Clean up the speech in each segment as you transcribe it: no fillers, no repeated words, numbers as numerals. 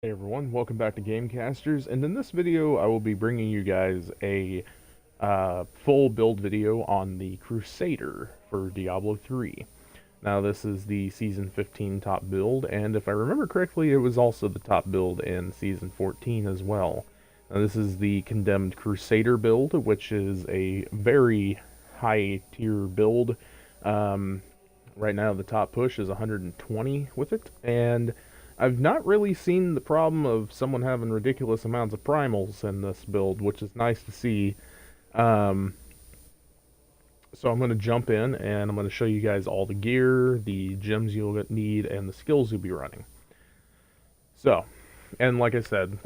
Hey everyone, welcome back to Gamecasters, and in this video I will be bringing you guys a full build video on the Crusader for Diablo 3. Now this is the Season 15 top build, and if I remember correctly it was also the top build in Season 14 as well. Now this is the Condemned Crusader build, which is a very high tier build. Right now the top push is 120 with it, and I've not really seen the problem of someone having ridiculous amounts of primals in this build, which is nice to see. Um, so I'm going to jump in and I'm going to show you guys all the gear, the gems you'll need, and the skills you'll be running. So, and like I said,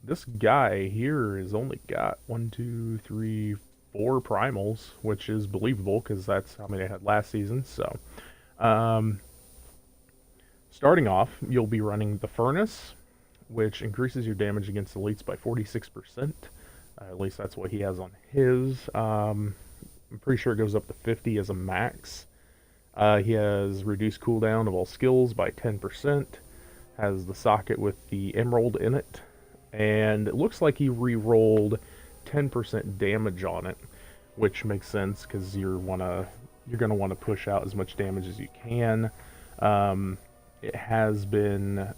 this guy here has only got 4 primals, which is believable because that's how many I had last season. So, um, starting off, you'll be running the Furnace, which increases your damage against elites by 46%. At least that's what he has on his. I'm pretty sure it goes up to 50 as a max. He has reduced cooldown of all skills by 10%. Has the socket with the emerald in it. And it looks like he re-rolled 10% damage on it, which makes sense because you're gonna want to push out as much damage as you can. It has been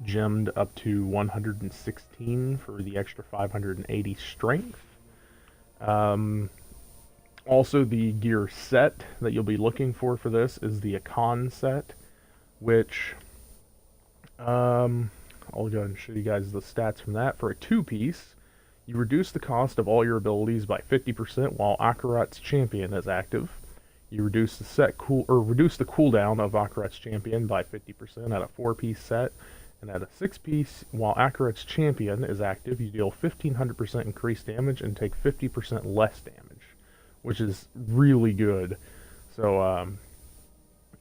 gemmed up to 116 for the extra 580 strength. Also, the gear set that you'll be looking for this is the Icon set, which I'll go ahead and show you guys the stats from that. For a 2-piece, you reduce the cost of all your abilities by 50% while Akarat's Champion is active. You reduce the cooldown of Akarat's Champion by 50% at a 4-piece set, and at a 6-piece, while Akarat's Champion is active, you deal 1500% increased damage and take 50% less damage, which is really good. So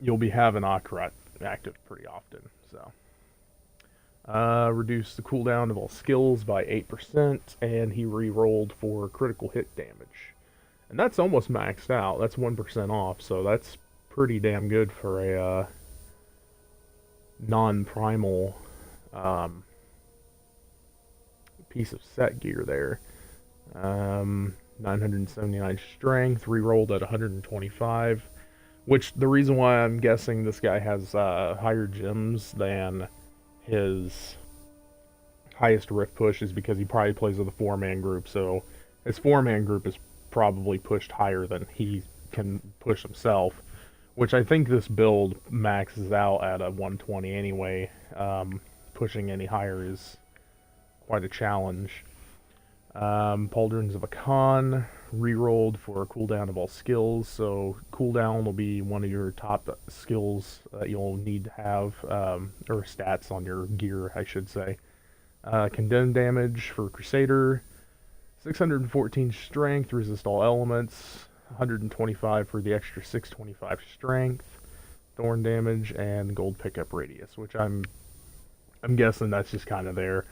you'll be having Akarat active pretty often. So reduce the cooldown of all skills by 8%, and he re-rolled for critical hit damage. And that's almost maxed out. That's 1% off, so that's pretty damn good for a non-primal piece of set gear there. 979 strength, re-rolled at 125, which the reason why I'm guessing this guy has higher gems than his highest rift push is because he probably plays with a 4-man group, so his 4-man group is probably pushed higher than he can push himself, which I think this build maxes out at a 120 anyway. Pushing any higher is quite a challenge. Pauldrons of Akan, re-rolled for a cooldown of all skills, so cooldown will be one of your top skills that you'll need to have, or stats on your gear, I should say. Condemned damage for Crusader, 614 strength, resist all elements, 125 for the extra 625 strength, thorn damage, and gold pickup radius, which I'm guessing that's just kind of there.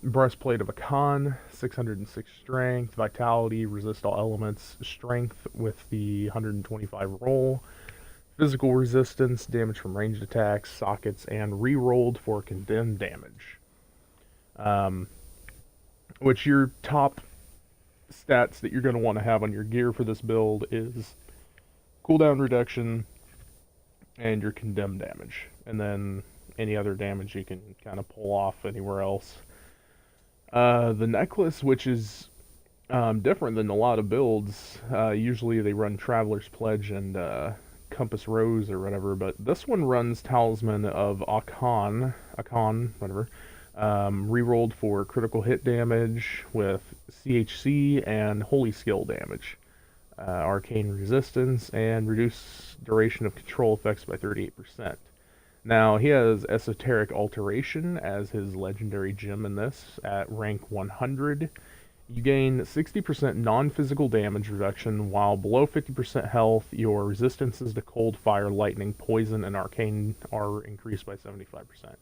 Breastplate of Akan, 606 strength, vitality, resist all elements, strength with the 125 roll, physical resistance, damage from ranged attacks, sockets, and re-rolled for condemned damage. Which your top stats that you're going to want to have on your gear for this build is cooldown reduction and your condemned damage, and then any other damage you can kind of pull off anywhere else. The necklace, which is different than a lot of builds, usually they run Traveler's Pledge and Compass Rose or whatever, but this one runs Talisman of Akan, whatever. Rerolled for critical hit damage with CHC and Holy Skill damage, arcane resistance, and reduce duration of control effects by 38%. Now, he has Esoteric Alteration as his legendary gem in this at rank 100. You gain 60% non-physical damage reduction, while below 50% health, your resistances to cold, fire, lightning, poison, and arcane are increased by 75%.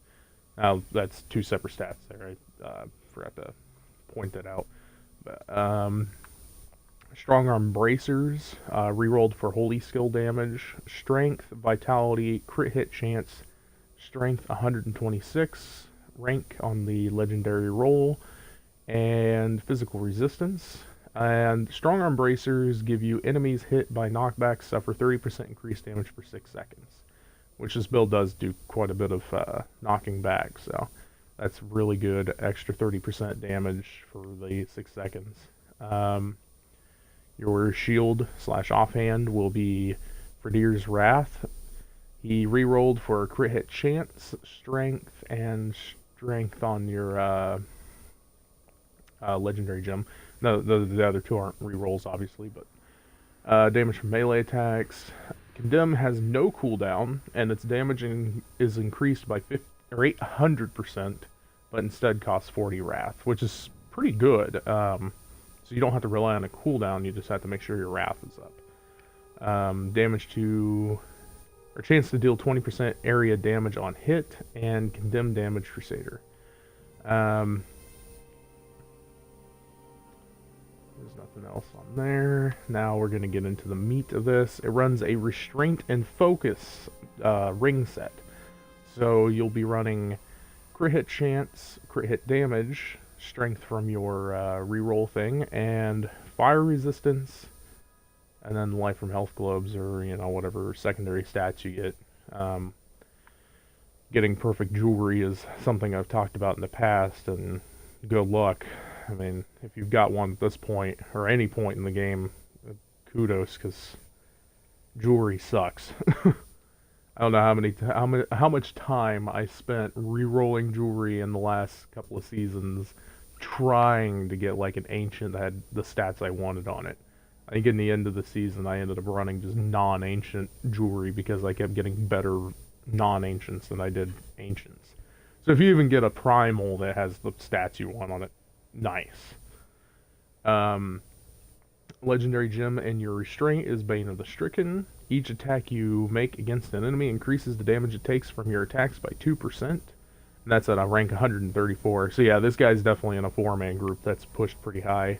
Now, that's 2 separate stats there. I forgot to point that out. But, Strong Arm Bracers, rerolled for holy skill damage, strength, vitality, crit hit chance, strength 126, rank on the legendary roll, and physical resistance. And Strong Arm Bracers give you enemies hit by knockback suffer 30% increased damage for 6 seconds, which this build does do quite a bit of knocking back, so that's really good. Extra 30% damage for the 6 seconds. Your shield slash offhand will be Fredyr's Wrath. He rerolled for crit hit chance, strength, and strength on your legendary gem. No, the other two aren't rerolls, obviously, but damage from melee attacks. Condemn has no cooldown, and its damage is increased by 800%, but instead costs 40 Wrath, which is pretty good. So you don't have to rely on a cooldown, you just have to make sure your Wrath is up. Damage to, or chance to deal 20% area damage on hit, and Condemn damage Crusader. There's nothing else on there. Now we're going to get into the meat of this. It runs a Restraint and Focus ring set. So you'll be running crit hit chance, crit hit damage, strength from your reroll thing, and fire resistance, and then life from health globes, or whatever secondary stats you get. Getting perfect jewelry is something I've talked about in the past, and good luck. I mean, if you've got one at this point, or any point in the game, kudos, because jewelry sucks. I don't know how much time I spent re-rolling jewelry in the last couple of seasons, trying to get like an ancient that had the stats I wanted on it. I think in the end of the season, I ended up running just non-ancient jewelry because I kept getting better non-ancients than I did ancients. So if you even get a primal that has the stats you want on it, nice. Legendary gem and your restraint is Bane of the Stricken. Each attack you make against an enemy increases the damage it takes from your attacks by 2%. And that's at a rank 134. So yeah, this guy's definitely in a 4-man group that's pushed pretty high.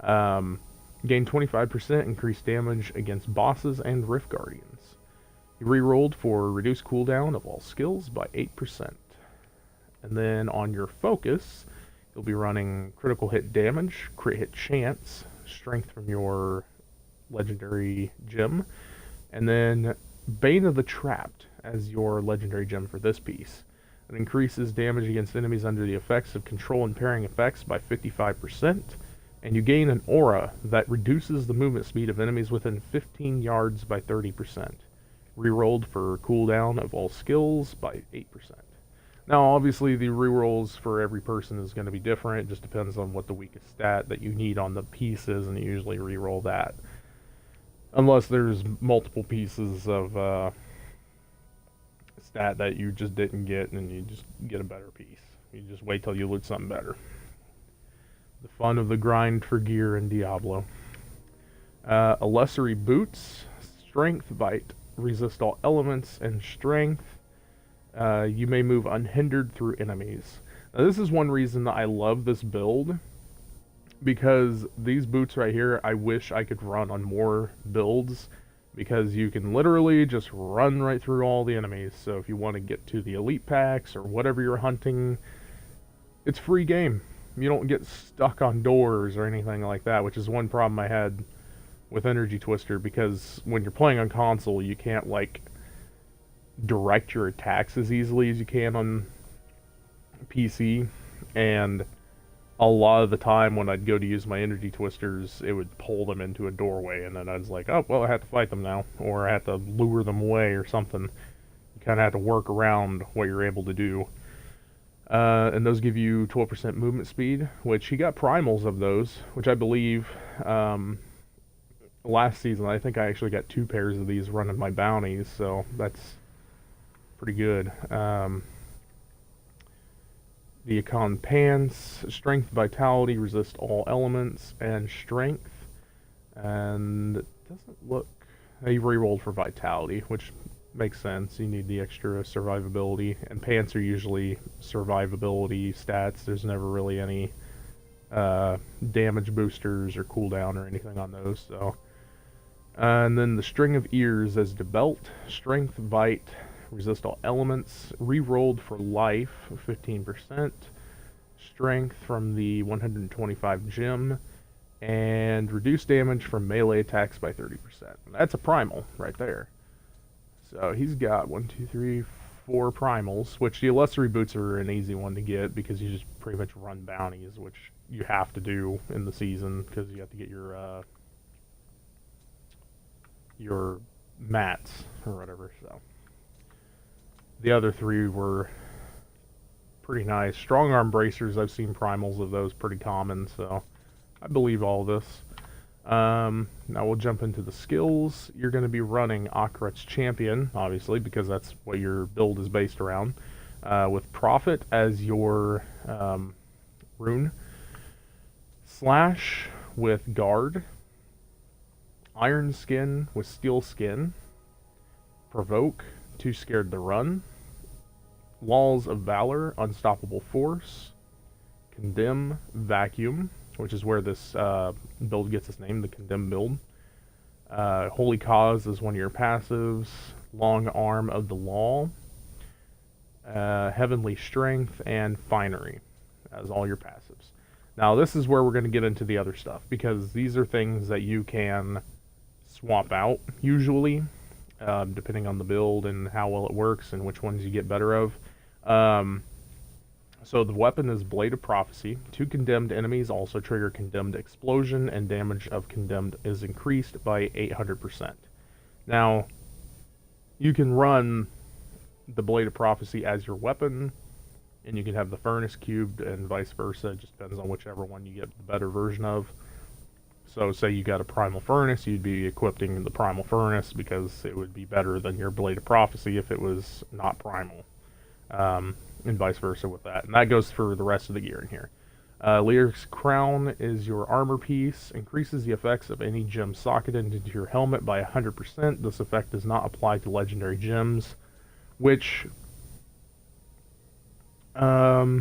Gain 25% increased damage against bosses and Rift Guardians. He rerolled for reduced cooldown of all skills by 8%. And then on your focus, you'll be running critical hit damage, crit hit chance, strength from your legendary gem, and then Bane of the Trapped as your legendary gem for this piece. It increases damage against enemies under the effects of control and pairing effects by 55%, and you gain an aura that reduces the movement speed of enemies within 15 yards by 30%. Rerolled for cooldown of all skills by 8%. Now, obviously, the rerolls for every person is going to be different. It just depends on what the weakest stat that you need on the piece is, and you usually reroll that. Unless there's multiple pieces of stat that you just didn't get, and you just get a better piece. You just wait till you loot something better. The fun of the grind for gear in Diablo. Illusory Boots, Strength, Bite, resist all elements, and Strength. You may move unhindered through enemies. Now, this is one reason that I love this build, because these boots right here, I wish I could run on more builds, because you can literally just run right through all the enemies. So if you want to get to the elite packs or whatever you're hunting, it's free game. You don't get stuck on doors or anything like that, which is one problem I had with Energy Twister, because when you're playing on console, you can't like direct your attacks as easily as you can on PC, and a lot of the time when I'd go to use my Energy Twisters, it would pull them into a doorway, and then I was like, oh, well, I have to fight them now, or I have to lure them away or something. You kind of have to work around what you're able to do. And those give you 12% movement speed, which he got primals of those, which I believe last season, I think I actually got 2 pairs of these running my bounties, so that's pretty good. The Econ Pants, Strength, Vitality, resist all elements, and Strength. And it doesn't look... He rerolled for Vitality, which makes sense. You need the extra survivability. And Pants are usually survivability stats. There's never really any damage boosters or cooldown or anything on those. So, and then the String of Ears as the belt, strength, bite, resist all elements, re-rolled for life, 15%, strength from the 125 gem, and reduce damage from melee attacks by 30%. That's a primal right there. So he's got 1, 2, 3, 4 primals, which the illusory boots are an easy one to get because you just pretty much run bounties, which you have to do in the season because you have to get your mats or whatever. So the other 3 were pretty nice. Strong arm bracers, I've seen primals of those pretty common, so I believe all this. Now we'll jump into the skills. You're going to be running Akret's Champion, obviously, because that's what your build is based around, with Prophet as your rune, Slash with Guard, Iron Skin with Steel Skin, Provoke, Too Scared to Run, Walls of Valor, Unstoppable Force, Condemn, Vacuum, which is where this build gets its name, the Condemned Build. Holy Cause is one of your passives. Long Arm of the Law. Heavenly Strength, and Finery as all your passives. Now this is where we're going to get into the other stuff, because these are things that you can swap out, usually, depending on the build and how well it works and which ones you get better of. So the weapon is Blade of Prophecy. 2 condemned enemies also trigger Condemned Explosion, and damage of Condemned is increased by 800%. Now, you can run the Blade of Prophecy as your weapon, and you can have the Furnace cubed, and vice versa. It just depends on whichever one you get the better version of. So say you got a Primal Furnace, you'd be equipping the Primal Furnace because it would be better than your Blade of Prophecy if it was not Primal. And vice versa with that. And that goes for the rest of the gear in here. Lyric's Crown is your armor piece. Increases the effects of any gem socketed into your helmet by 100%. This effect does not apply to legendary gems, which... yeah,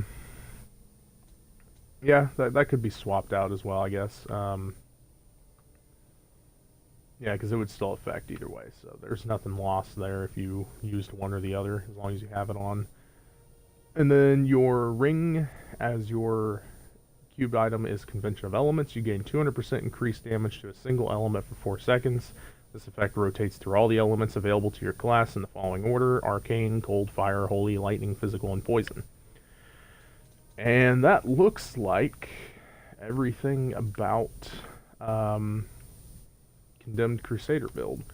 that could be swapped out as well, I guess. Yeah, because it would still affect either way. So there's nothing lost there if you used one or the other, as long as you have it on. And then your ring as your cubed item is Convention of Elements. You gain 200% increased damage to a single element for 4 seconds. This effect rotates through all the elements available to your class in the following order: Arcane, Cold, Fire, Holy, Lightning, Physical, and Poison. And that looks like everything about Condemned Crusader build.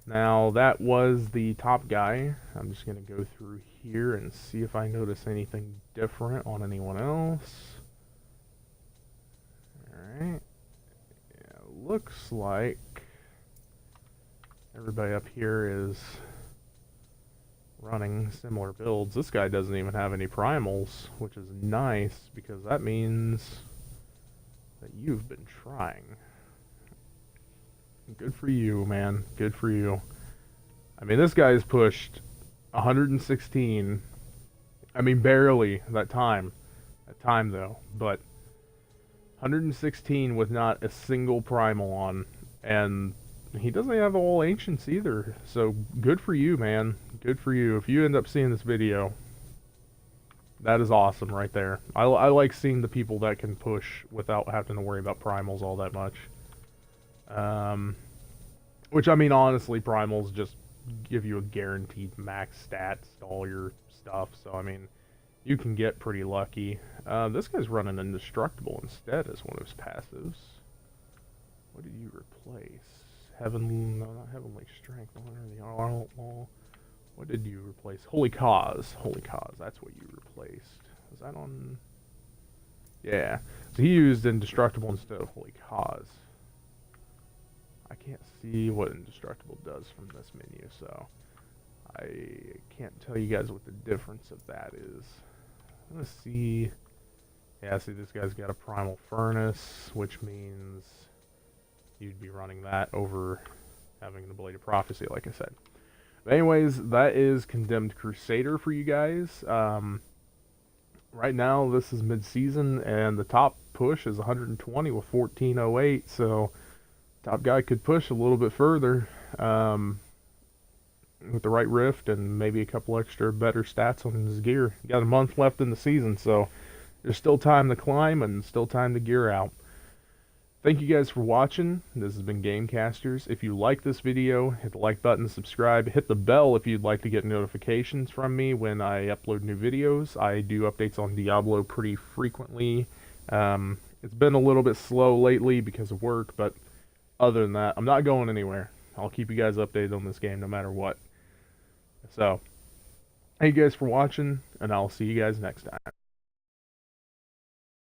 Now, that was the top guy. I'm just going to go through here and see if I notice anything different on anyone else. Alright. Yeah, looks like everybody up here is running similar builds. This guy doesn't even have any primals, which is nice, because that means that you've been trying. Good for you, man. Good for you. I mean, this guy's pushed 116. I mean, barely that time. That time, though. But 116 with not a single primal on. And he doesn't have all ancients either. So, good for you, man. Good for you. If you end up seeing this video, that is awesome right there. I like seeing the people that can push without having to worry about primals all that much. Which, I mean, honestly, primals just give you a guaranteed max stats to all your stuff, so, I mean, you can get pretty lucky. This guy's running Indestructible instead as one of his passives. What did you replace? No, not Heavenly Strength, Honor the Outlaw. What did you replace? Holy Cause. Holy Cause, that's what you replaced. Was that on... Yeah. So he used Indestructible instead of Holy Cause. I can't see what Indestructible does from this menu, so I can't tell you guys what the difference of that is. Let's see. Yeah, see, this guy's got a Primal Furnace, which means you'd be running that over having the Blade of Prophecy, like I said. But anyways, that is Condemned Crusader for you guys. right now this is mid-season, and the top push is 120 with 1408. So top guy could push a little bit further with the right rift and maybe a couple extra better stats on his gear. Got a month left in the season, so there's still time to climb and still time to gear out. Thank you guys for watching. This has been Gamecasters. If you like this video, hit the like button, subscribe, hit the bell if you'd like to get notifications from me when I upload new videos. I do updates on Diablo pretty frequently. It's been a little bit slow lately because of work, but other than that, I'm not going anywhere. I'll keep you guys updated on this game no matter what. So, thank you guys for watching, and I'll see you guys next time.